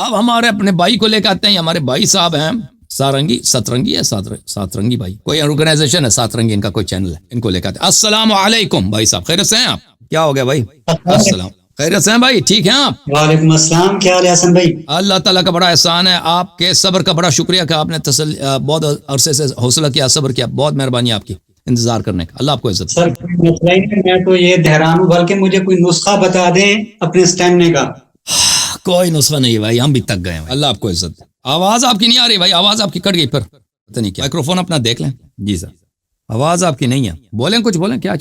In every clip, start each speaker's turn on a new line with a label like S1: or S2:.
S1: اب ہمارے اپنے بھائی کو لے کے آتے ہیں. ہمارے بھائی صاحب ہیں سترنگی ہے ساترنگی بھائی, کوئی آرگنائزیشن ہے ساترنگی, ان کا کوئی چینل ہے, ان کو لے کے آتے ہیں. السلام علیکم بھائی صاحب, خیریت سے ہیں آپ؟ کیا ہو گیا بھائی؟ السلام, خیریت سے ہیں بھائی؟ ٹھیک ہیں آپ؟
S2: وعلیکم السلام, کیا حال ہے حسن بھائی؟
S1: اللہ تعالیٰ کا بڑا احسان ہے, آپ کے صبر کا بڑا شکریہ کہ آپ نے بہت عرصے سے حوصلہ کیا, صبر کیا, بہت مہربانی آپ کی انتظار کرنے کا. اللہ آپ کو عزت.
S2: سر کوئی مسئلہ ہی نہیں, میں تو یہ دہران ہوں, بلکہ مجھے کوئی نسخہ بتا دیں اپنے اسٹیمنے کا.
S1: کوئی نسخہ نہیں بھائی, ہم بھی تک گئے ہیں. اللہ آپ کو عزت. آواز آپ کی نہیں آ رہی بھائی, آواز آپ کی کٹ گئی, پھر پتہ نہیں کیا. مائکروفون اپنا دیکھ لیں. جی سر, آواز آپ کی نہیں ہے, بولیں کچھ بولیں, کیا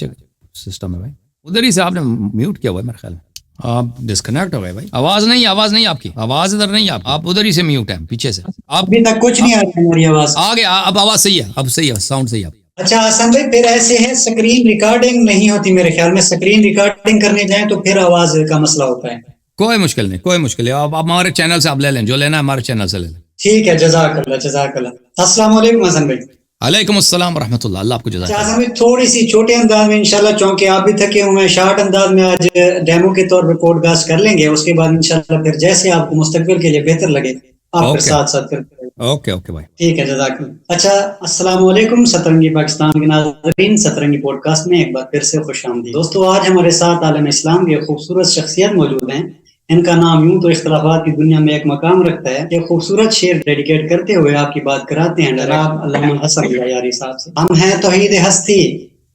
S1: سسٹم ہے بھائی؟ ادھر ہی سے آپ نے میوٹ کیا ہوا ہے میرے خیال میں, آپ ڈسکنیکٹ ہو گئے بھائی. آواز نہیں آپ کی, آواز ادھر نہیں, آپ ادھر ہی سے میوٹ ہے پیچھے سے. آپ
S2: ابھی تک کچھ نہیں آ رہی ہماری آواز.
S1: آ گیا, اب آواز صحیح ہے, اب صحیح ہے, ساؤنڈ صحیح ہے.
S2: اچھا حسن بھائی, پھر ایسے ہے سکرین ریکارڈنگ نہیں ہوتی میرے خیال میں, سکرین ریکارڈنگ کرنے جائیں تو پھر آواز کا مسئلہ ہوتا ہے.
S1: کوئی مشکل نہیں, آپ ہمارے چینل سے آپ لے لیں, جو لینا ہے ہمارے چینل سے لے لیں.
S2: ٹھیک ہے, جزاک اللہ. السلام علیکم حسن بھائی.
S1: علیکم السلام ورحمۃ اللہ, اللہ آپ کو جزاک.
S2: حسن بھائی تھوڑی سی چھوٹے انداز میں انشاءاللہ, چونکہ آپ بھی تھکے ہوئے ہیں, شارٹ انداز میں آج ڈیمو کے طور پہ پوڈ کاسٹ کر لیں گے, اس کے بعد انشاءاللہ پھر جیسے آپ کو مستقبل کے لیے بہتر لگے آپ پھر ساتھ پھر.
S1: اوکے بھائی,
S2: ٹھیک ہے, جزاک اللہ. اچھا, السلام علیکم سترنگی پاکستان کے ناظرین, سترنگی پوڈ کاسٹ میں ایک بار پھر سے خوش آمدید. دوستو, آج ہمارے ساتھ عالم اسلام کے خوبصورت شخصیت موجود ہیں. ان کا نام یوں تو اختلافات کی دنیا میں ایک مقام رکھتا ہے. ایک خوبصورت شعر ڈیڈیکیٹ کرتے ہوئے آپ کی بات کراتے ہیں جناب علامہ حسن یاری صاحب سے. ہم ہیں توحید ہستی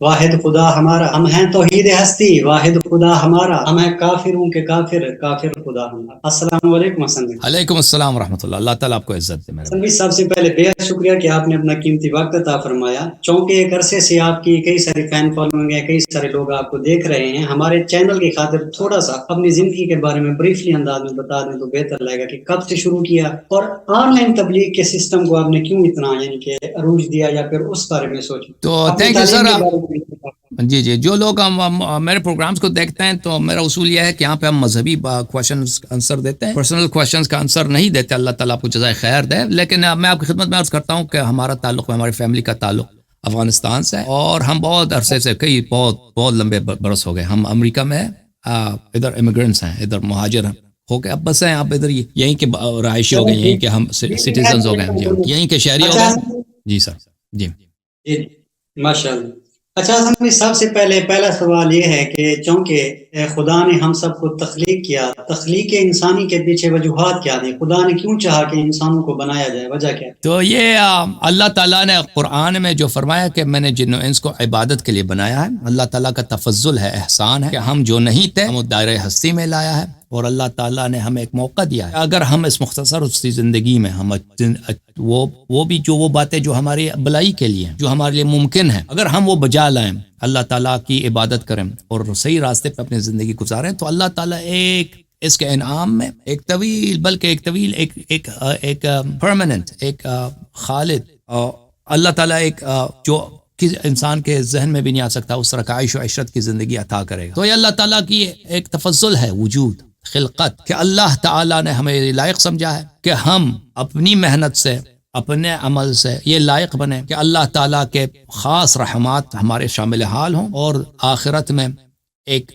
S2: واحد خدا ہمارا, ہم ہیں توحید ہستی واحد خدا ہمارا, ہم ہیں کافروں کے کافر کافر خدا ہمارا. السلام علیکم حسن بھائی.
S1: علیکم السلام ورحمۃ اللہ, اللہ تعالیٰ آپ کو عزت دے.
S2: حسن بھائی, سب سے پہلے بے حد شکریہ کہ آپ نے اپنا قیمتی وقت عطا فرمایا. چونکہ ایک عرصے سے آپ کی کئی ساری فین فالوئنگ ہے, کئی سارے لوگ آپ کو دیکھ رہے ہیں. ہمارے چینل کی خاطر تھوڑا سا اپنی زندگی کے بارے میں بریفلی انداز میں بتا دیں تو بہتر لگے گا کہ کب سے شروع کیا, اور آن لائن تبلیغ کے سسٹم کو آپ نے کیوں اتنا یعنی کہ عروج دیا, یا پھر اس بارے میں سوچیں.
S1: تو تھینک یو سر. جی, جو لوگ میرے پروگرامز کو دیکھتے ہیں تو میرا اصول یہ ہے کہ یہاں پہ ہم مذہبی کویشچنز کا آنسر دیتے ہیں, پرسنل کویشچنز کا آنسر نہیں دیتے. اللہ تعالیٰ آپ کو جزائے خیر دے. لیکن میں آپ کی خدمت میں عرض کرتا ہوں کہ ہمارا تعلق, ہماری فیملی کا تعلق افغانستان سے ہے, اور ہم بہت عرصے سے, بہت لمبے برس ہو گئے ہم امریکہ میں ادھر امیگرینٹس ہیں, ادھر مہاجر ہو کے اب بس ہیں, آپ ادھر یہیں کے رہائشی ہو گئے, یہیں کے ہم سٹیزنز ہو گئے, یہیں کے شہری ہو گئے. جی سر. جی
S2: ماشاء اللہ. اچھا حسن بھائی, سب سے پہلا سوال یہ ہے کہ چونکہ خدا نے ہم سب کو تخلیق کیا, تخلیق انسانی کے پیچھے وجوہات کیا تھی؟ خدا نے کیوں چاہا کہ انسانوں کو بنایا جائے, وجہ کیا؟ تو
S1: یہ اللہ تعالیٰ نے قرآن میں جو فرمایا کہ میں نے جن و انس کو عبادت کے لیے بنایا ہے, اللہ تعالیٰ کا تفضل ہے, احسان ہے کہ ہم جو نہیں تھے ہم دائرۂ ہستی میں لایا ہے, اور اللہ تعالیٰ نے ہمیں ایک موقع دیا ہے. اگر ہم اس مختصر اسی زندگی میں ہم وہ باتیں جو ہماری بلائی کے لیے, جو ہمارے لیے ممکن ہے, اگر ہم وہ بجا لائیں, اللہ تعالیٰ کی عبادت کریں اور صحیح راستے پہ اپنی زندگی گزاریں, تو اللہ تعالیٰ اس کے انعام میں ایک پرماننٹ, ایک خالد, اللہ تعالیٰ جو انسان کے ذہن میں بھی نہیں آ سکتا اس طرح کا عیش و عشرت کی زندگی عطا کرے گا. تو یہ اللہ تعالیٰ کی ایک تفضل ہے, وجود, خلقت, کہ اللہ تعالیٰ نے ہمیں لائق سمجھا ہے کہ ہم اپنی محنت سے, اپنے عمل سے یہ لائق بنے کہ اللہ تعالیٰ کے خاص رحمات ہمارے شامل حال ہوں, اور آخرت میں ایک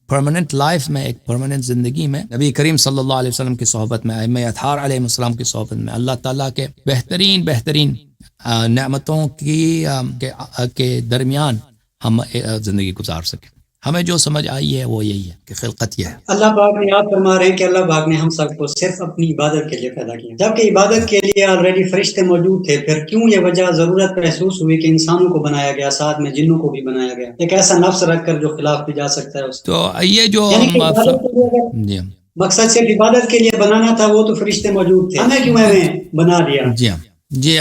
S1: پرماننٹ لائف میں, ایک پرماننٹ زندگی میں نبی کریم صلی اللہ علیہ وسلم کی صحبت میں, ائمہ اطہار علیہ السلام کی صحبت میں, اللہ تعالیٰ کے بہترین نعمتوں کے درمیان ہم زندگی گزار سکیں. ہمیں جو سمجھ آئی ہے وہ یہی ہے کہ خلقت یہ ہے.
S2: اللہ پاک نے یاد فرما رہے ہیں کہ اللہ پاک نے ہم سب کو صرف اپنی عبادت کے لیے پیدا کیا, جبکہ عبادت کے لیے آلریڈی فرشتے موجود تھے. پھر کیوں یہ وجہ ضرورت محسوس ہوئی کہ انسانوں کو بنایا گیا, ساتھ میں جنوں کو بھی بنایا گیا, ایک ایسا نفس رکھ کر جو خلاف بھی جا سکتا ہے اس.
S1: تو یہ جو
S2: مقصد صرف عبادت کے لیے بنانا تھا, وہ تو فرشتے موجود تھے, ہمیں کیوں بنا دیا؟
S1: جی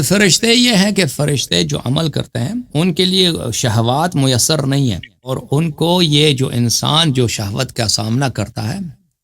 S1: فرشتے یہ ہیں کہ فرشتے جو عمل کرتے ہیں ان کے لیے شہوات میسر نہیں ہیں, اور ان کو یہ جو انسان جو شہوت کا سامنا کرتا ہے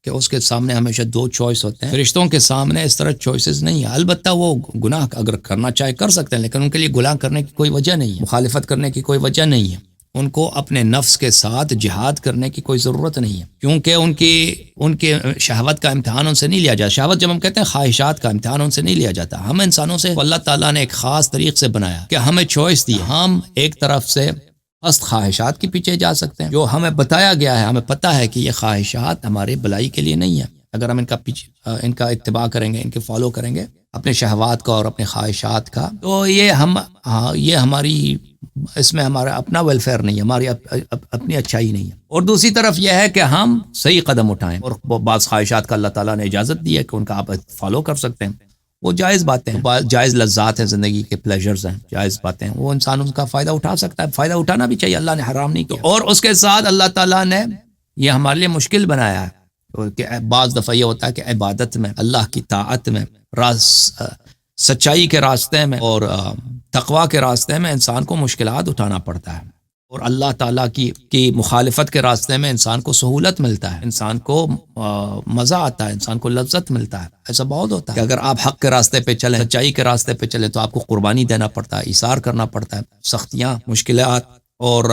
S1: کہ اس کے سامنے ہمیشہ دو چوائس ہوتے ہیں. فرشتوں کے سامنے اس طرح چوائسز نہیں ہیں. البتہ وہ گناہ اگر کرنا چاہے کر سکتے ہیں, لیکن ان کے لیے گناہ کرنے کی کوئی وجہ نہیں ہے, مخالفت کرنے کی کوئی وجہ نہیں ہے. ان کو اپنے نفس کے ساتھ جہاد کرنے کی کوئی ضرورت نہیں ہے, کیونکہ ان کے شہوت کا امتحان ان سے نہیں لیا جاتا. شہوت جب ہم کہتے ہیں خواہشات کا امتحان ان سے نہیں لیا جاتا. ہم انسانوں سے اللہ تعالیٰ نے ایک خاص طریق سے بنایا کہ ہمیں چوائس دی. ہم ایک طرف سے پست خواہشات کے پیچھے جا سکتے ہیں, جو ہمیں بتایا گیا ہے, ہمیں پتہ ہے کہ یہ خواہشات ہمارے بلائی کے لیے نہیں ہے, اگر ہم ان کا اتباع کریں گے، ان کے فالو کریں گے اپنے شہوات کا اور اپنے خواہشات کا، تو یہ ہماری اس میں ہمارا اپنا ویلفیئر نہیں ہے، ہماری اپنی اچھائی نہیں ہے۔ اور دوسری طرف یہ ہے کہ ہم صحیح قدم اٹھائیں، اور بعض خواہشات کا اللہ تعالیٰ نے اجازت دی ہے کہ ان کا آپ فالو کر سکتے ہیں، وہ جائز باتیں ہیں، جائز لذات ہیں، زندگی کے پلیجرز ہیں، جائز باتیں ہیں، وہ انسان ان کا فائدہ اٹھا سکتا ہے، فائدہ اٹھانا بھی چاہیے، اللہ نے حرام نہیں کیا۔ اور اس کے ساتھ اللہ تعالیٰ نے یہ ہمارے لیے مشکل بنایا ہے کہ بعض دفعہ یہ ہوتا ہے کہ عبادت میں، اللہ کی طاعت میں، سچائی کے راستے میں اور تقوی کے راستے میں انسان کو مشکلات اٹھانا پڑتا ہے، اور اللہ تعالیٰ کی مخالفت کے راستے میں انسان کو سہولت ملتا ہے، انسان کو مزہ آتا ہے، انسان کو لذت ملتا ہے۔ ایسا بہت ہوتا ہے کہ اگر آپ حق کے راستے پہ چلیں، سچائی کے راستے پہ چلیں، تو آپ کو قربانی دینا پڑتا ہے، ایثار کرنا پڑتا ہے، سختیاں، مشکلات اور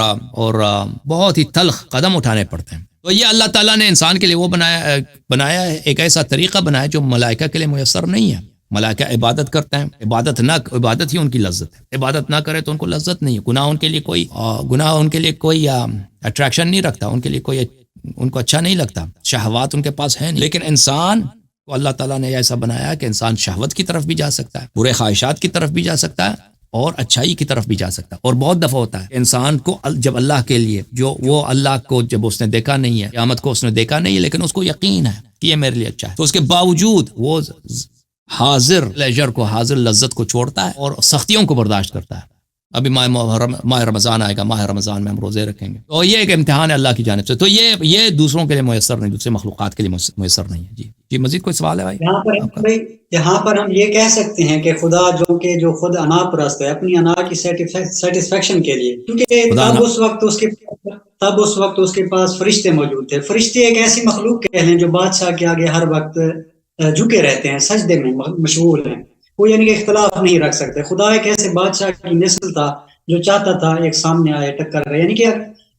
S1: بہت ہی تلخ قدم اٹھانے پڑتے ہیں۔ تو یہ اللہ تعالیٰ نے انسان کے لیے وہ بنایا ہے، ایک ایسا طریقہ بنایا جو ملائکہ کے لیے میسر نہیں ہے۔ ملائکہ عبادت کرتے ہیں، عبادت ہی ان کی لذت ہے، عبادت نہ کرے تو ان کو لذت نہیں ہے، گناہ ان کے لیے کوئی اٹریکشن نہیں رکھتا، ان کو اچھا نہیں لگتا، شہوات ان کے پاس ہے نہیں۔ لیکن انسان کو اللہ تعالیٰ نے ایسا بنایا کہ انسان شہوت کی طرف بھی جا سکتا ہے، برے خواہشات کی طرف بھی جا سکتا ہے، اور اچھائی کی طرف بھی جا سکتا ہے۔ اور بہت دفعہ ہوتا ہے انسان کو جب اللہ کے لیے وہ اللہ کو جب اس نے دیکھا نہیں ہے، قیامت کو اس نے دیکھا نہیں ہے، لیکن اس کو یقین ہے کہ یہ میرے لیے اچھا ہے، تو اس کے باوجود وہ حاضر لیجر کو، حاضر لذت کو چھوڑتا ہے اور سختیوں کو برداشت کرتا ہے۔ ابھی ماہ رمضان آئے گا، ماہ رمضان میں ہم روزے رکھیں گے، تو یہ ایک امتحان ہے اللہ کی جانب سے، تو یہ دوسروں کے لیے میسر نہیں، دوسرے مخلوقات کے لیے میسر نہیں ہے۔ جی مزید کوئی سوال ہے بھائی؟
S2: یہاں پر ہم یہ کہہ سکتے ہیں کہ خدا جو خود انا پرست ہے، اپنی انا کی سیٹسفیکشن کے لیے، کیونکہ تب اس وقت اس کے پاس فرشتے موجود تھے۔ فرشتے ایک ایسی مخلوق کہہ لیں جو بادشاہ کے آگے ہر وقت جھکے رہتے ہیں، سجدے میں مشغول ہیں، وہ یعنی کہ اختلاف نہیں رکھ سکتے۔ خدا ایک ایسے بادشاہ کی نسل تھا جو چاہتا تھا ایک سامنے آئے ٹکر رہے، یعنی کہ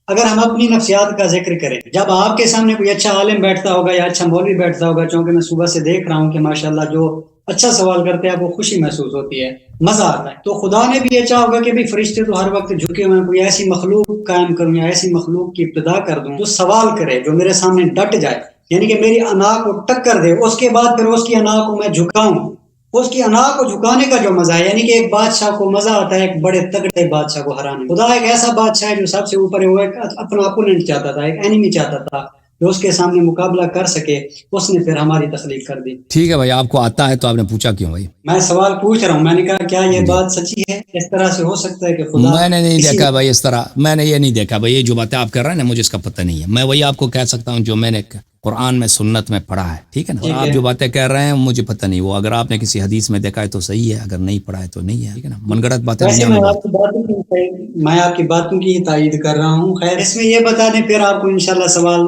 S2: اگر ہم اپنی نفسیات کا ذکر کریں، جب آپ کے سامنے کوئی اچھا عالم بیٹھتا ہوگا یا اچھا مولوی بیٹھتا ہوگا، چونکہ میں صبح سے دیکھ رہا ہوں کہ ماشاءاللہ جو اچھا سوال کرتے ہیں آپ کو خوشی محسوس ہوتی ہے، مزہ آتا ہے، تو خدا نے بھی یہ چاہا ہوگا کہ بھی فرشتے تو ہر وقت جھکے ہوئے ہیں، کوئی ایسی مخلوق قائم کروں یا ایسی مخلوق کی ابتدا کر دوں جو سوال کرے، جو میرے سامنے ڈٹ جائے، یعنی کہ میری انا کو ٹکر دے، اس کے بعد پھر اس کی انا کو میں جھکاؤں۔ اس کی انا کو جھکانے کا جو مزہ ہے، یعنی کہ ایک بادشاہ کو مزہ آتا ہے ایک بڑے تگڑے بادشاہ کو ہرانے۔ خدا ایک ایسا بادشاہ ہے جو سب سے اوپر ہے، وہ ایک اپنا اپوننٹ چاہتا تھا، ایک اینیمی چاہتا تھا جو اس کے سامنے مقابلہ کر سکے، اس نے پھر ہماری تخلیق کر دی۔
S1: ٹھیک ہے بھائی، آپ کو آتا ہے تو آپ نے پوچھا کیوں بھائی؟
S2: میں سوال پوچھ رہا ہوں، میں نے کہا کیا یہ بات سچی ہے؟ اس طرح سے ہو سکتا ہے کہ خدا،
S1: میں نے نہیں دیکھا بھائی اس طرح، میں نے یہ نہیں دیکھا بھائی، یہ جو باتیں آپ کر رہے ہیں نا مجھے اس کا پتہ نہیں ہے، میں وہی آپ کو کہہ سکتا ہوں جو میں نے قرآن میں سنت میں پڑھا ہے، ٹھیک ہے نا؟ آپ جو باتیں کہہ رہے ہیں مجھے پتہ نہیں، وہ اگر آپ نے کسی حدیث میں دیکھا ہے تو صحیح ہے، اگر نہیں پڑھا ہے تو نہیں ہے، ٹھیک ہے نا؟ من گڑت باتیں
S2: میں آپ کی باتوں کی تائید کر رہا ہوں۔ خیر، اس میں یہ بتا دیں پھر آپ کو انشاءاللہ سوال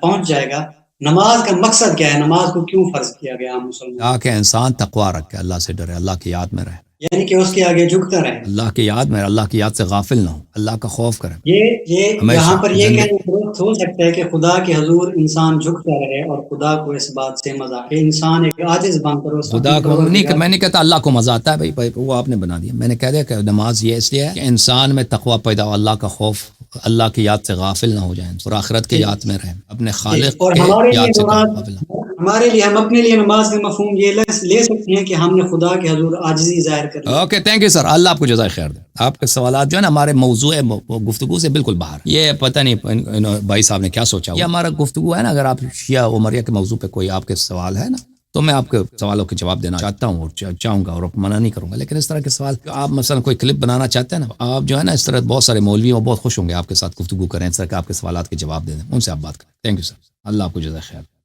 S2: پہنچ جائے گا، نماز کا مقصد کیا ہے؟ نماز کو کیوں فرض کیا گیا ہم مسلمان؟
S1: تاکہ انسان تقوی رکھے، اللہ سے ڈرے، اللہ کی یاد میں رہے،
S2: یعنی کہ اس کے آگے جھکتا رہے،
S1: اللہ کی یاد میں، اللہ کی یاد سے غافل نہ ہو، اللہ کا خوف کرے۔
S2: یہ یہاں پر یہ کہنا درست ہو سکتا ہے کہ خدا کے حضور انسان جھکتا رہے، اور خدا کو اس بات سے مزہ کہ انسان ایک عاجز بن کر
S1: خدا کو نہیں، میں نہیں کہتا اللہ کو مزہ آتا ہے بھائی، وہ آپ نے بنا دیا، میں نے کہہ دیا کہ نماز یہ اس لیے ہے کہ انسان میں تقوی پیدا ہو، اللہ کا خوف، اللہ کی یاد سے غافل نہ ہو جائیں، اور آخرت کے یاد میں رہیں، اپنے خالق کے یاد سے غافل نہ ہو۔
S2: ہمارے لیے، ہم اپنے لیے نماز کا مفہوم یہ لے سکتے ہیں کہ ہم نے خدا کے حضور عاجزی ظاہر کر لی۔
S1: اوکے، تھینک یو سر، اللہ آپ کو جزائے خیر دے۔ آپ کے سوالات جو ہے نا ہمارے موضوع گفتگو سے بالکل باہر، یہ پتہ نہیں بھائی صاحب نے کیا سوچا، یہ ہمارا گفتگو ہے نا، اگر آپ شیعہ و مریا کے موضوع پہ کوئی آپ کے سوال ہے نا تو میں آپ کے سوالوں کے جواب دینا چاہتا ہوں اور چاہوں گا، اور منع نہیں کروں گا، لیکن اس طرح کے سوال آپ مثلا کوئی کلپ بنانا چاہتے ہیں نا، آپ جو ہے نا اس طرح بہت سارے مولوی وہ بہت خوش ہوں گے آپ کے ساتھ گفتگو کریں، اس طرح کے آپ کے سوالات کے جواب دے دیں، ان سے آپ بات کریں۔ تھینک یو سر، اللہ آپ کو جزائے خیر۔